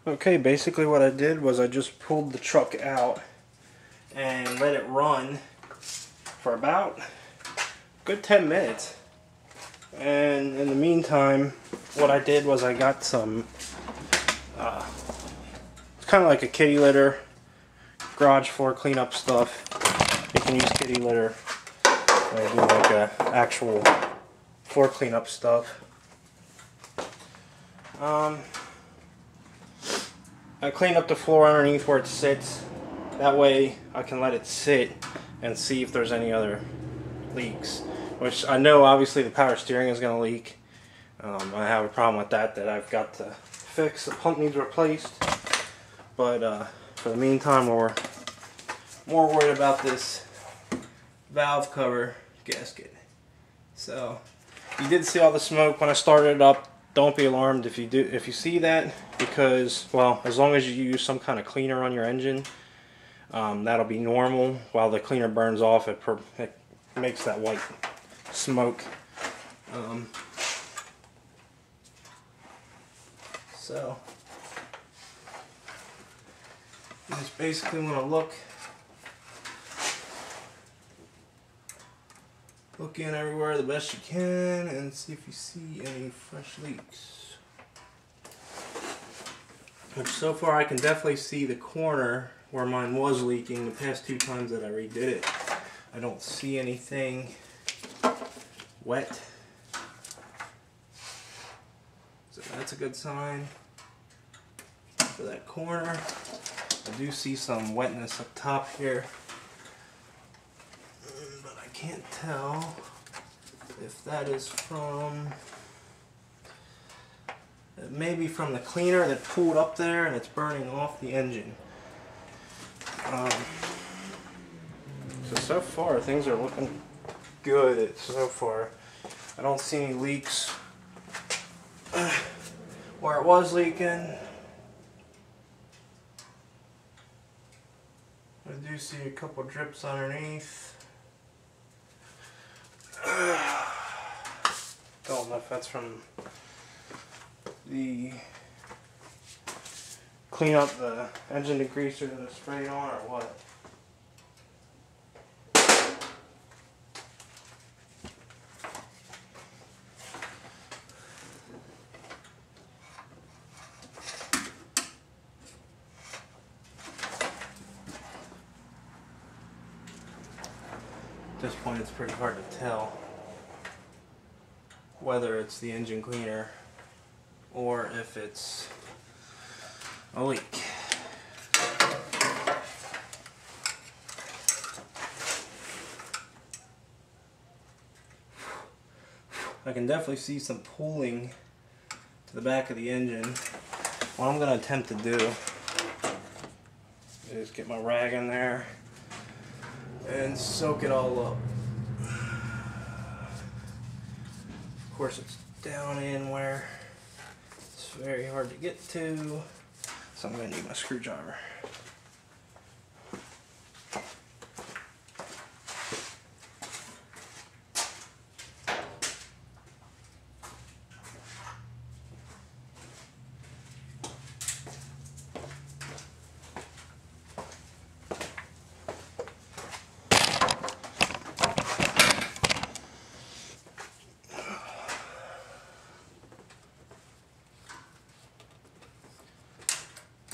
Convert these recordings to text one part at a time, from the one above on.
Okay, basically what I did was I just pulled the truck out and let it run for about a good 10 minutes. And in the meantime, what I did was I got some, it's kind of like a kitty litter, garage floor cleanup stuff. You can use kitty litter and do like actual floor cleanup stuff. I cleaned up the floor underneath where it sits. That way I can let it sit and see if there's any other leaks. Which I know obviously the power steering is going to leak. I have a problem with that I've got to fix. The pump needs replaced. But for the meantime, we're more worried about this valve cover gasket. So you did see all the smoke when I started it up. Don't be alarmed if you see that, because, well, as long as you use some kind of cleaner on your engine, that'll be normal. While the cleaner burns off, it makes that white smoke. So you just basically want to look in everywhere the best you can and see if you see any fresh leaks. Which so far I can definitely see the corner where mine was leaking the past 2 times that I redid it. I don't see anything wet. So that's a good sign for that corner. I do see some wetness up top here, but I can't tell if that is from, maybe from the cleaner that pooled up there and it's burning off the engine. So far things are looking good. So far I don't see any leaks where it was leaking. I do see a couple drips underneath. Don't know if that's from the clean up the engine degreaser that I sprayed on or what. At this point it's pretty hard to tell whether it's the engine cleaner or if it's a leak. I can definitely see some pooling to the back of the engine. What I'm going to attempt to do is get my rag in there and soak it all up. Of course it's down in where it's very hard to get to, so I'm going to need my screwdriver.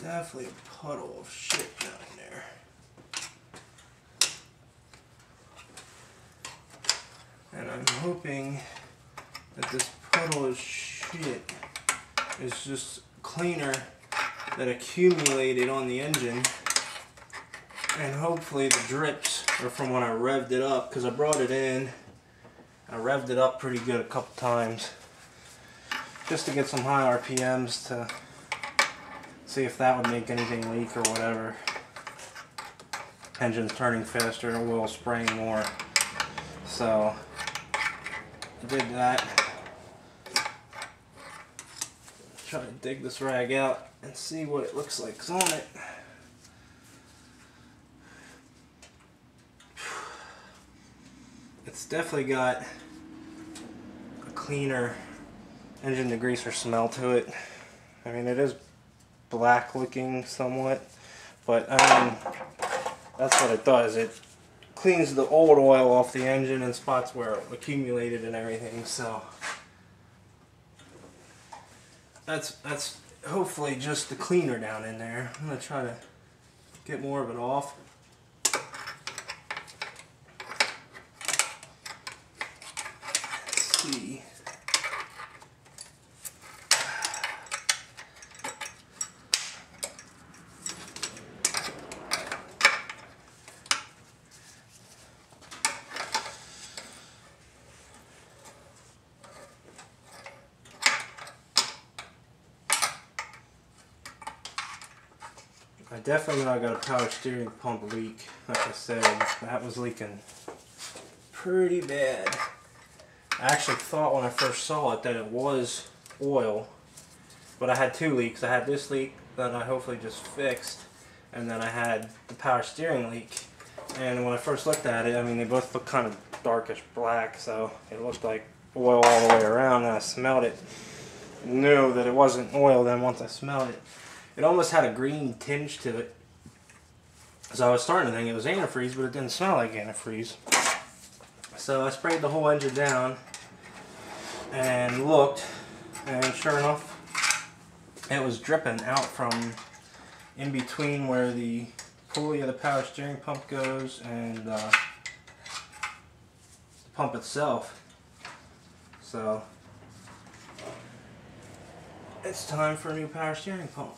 Definitely a puddle of shit down there. And I'm hoping that this puddle of shit is just cleaner that accumulated on the engine. And hopefully the drips are from when I revved it up, because I brought it in. I revved it up pretty good a couple times just to get some high RPMs to see if that would make anything leak or whatever. Engine's turning faster, the oil's spraying more. So I did that. Try to dig this rag out and see what it looks like on it. It's definitely got a cleaner engine degreaser smell to it. I mean, it is black looking somewhat. But I mean, that's what it does. It cleans the old oil off the engine in spots where it accumulated and everything. So that's hopefully just the cleaner down in there. I'm gonna try to get more of it off. Let's see. I definitely know I got a power steering pump leak. Like I said, that was leaking pretty bad. I actually thought when I first saw it that it was oil, but I had two leaks. I had this leak that I hopefully just fixed, and then I had the power steering leak. And when I first looked at it, I mean, they both looked kind of darkish black, so it looked like oil all the way around, and I smelled it. Knew that it wasn't oil then once I smelled it. It almost had a green tinge to it. So I was starting to think it was antifreeze, but it didn't smell like antifreeze. So I sprayed the whole engine down and looked, and sure enough, it was dripping out from in between where the pulley of the power steering pump goes and the pump itself. So it's time for a new power steering pump,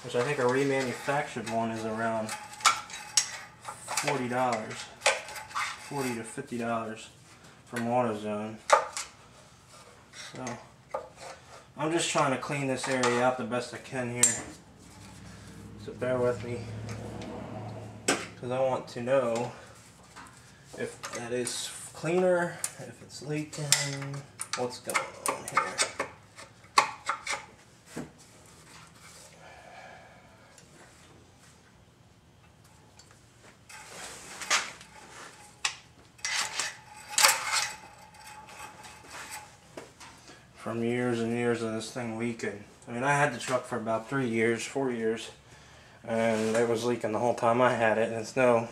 which I think a remanufactured one is around $40, $40 to $50 from AutoZone. So I'm just trying to clean this area out the best I can here. So bear with me, because I want to know if that is cleaner, if it's leaking, what's going on here. From years and years of this thing leaking. I mean, I had the truck for about 3 years, 4 years, and it was leaking the whole time I had it, and it's no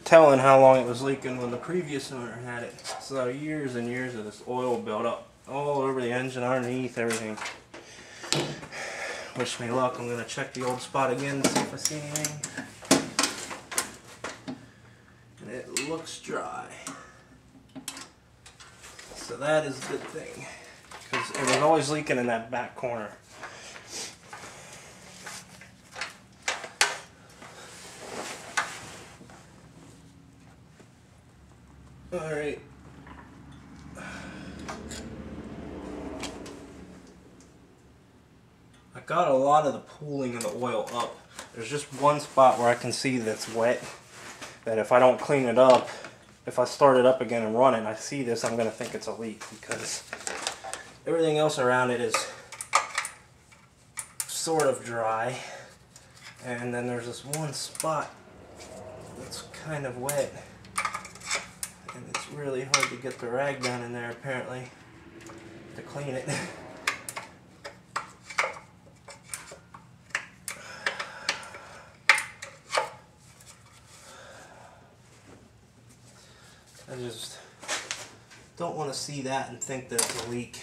telling how long it was leaking when the previous owner had it. So years and years of this oil built up all over the engine, underneath, everything. Wish me luck. I'm going to check the old spot again to see if I see anything. And it looks dry. So that is a good thing, because it was always leaking in that back corner. Alright. I got a lot of the pooling of the oil up. There's just one spot where I can see that's wet, that if I don't clean it up, if I start it up again and run it and I see this, I'm going to think it's a leak, because everything else around it is sort of dry. And then there's this one spot that's kind of wet. And it's really hard to get the rag down in there, apparently, to clean it. I just don't want to see that and think that it's a leak.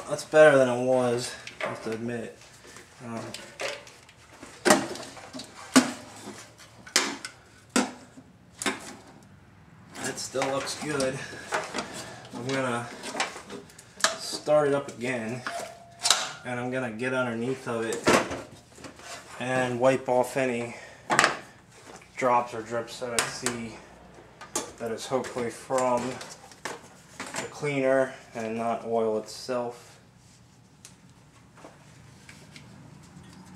That's better than it was, I have to admit. It still looks good. I'm gonna start it up again, and I'm gonna get underneath of it and wipe off any drops or drips that I see that is hopefully from the cleaner and not oil itself.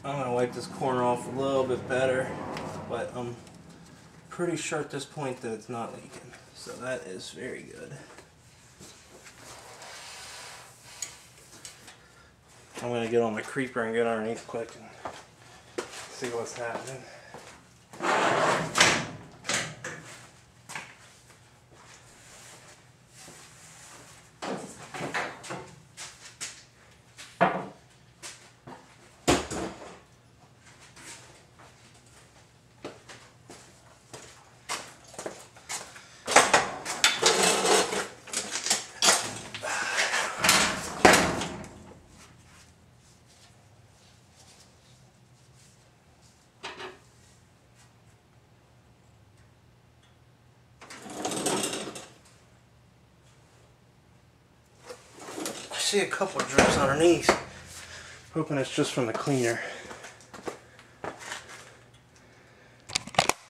I'm going to wipe this corner off a little bit better, but I'm pretty sure at this point that it's not leaking. So that is very good. I'm going to get on my creeper and get underneath quick and see what's happening. I see a couple of drips underneath. Hoping it's just from the cleaner.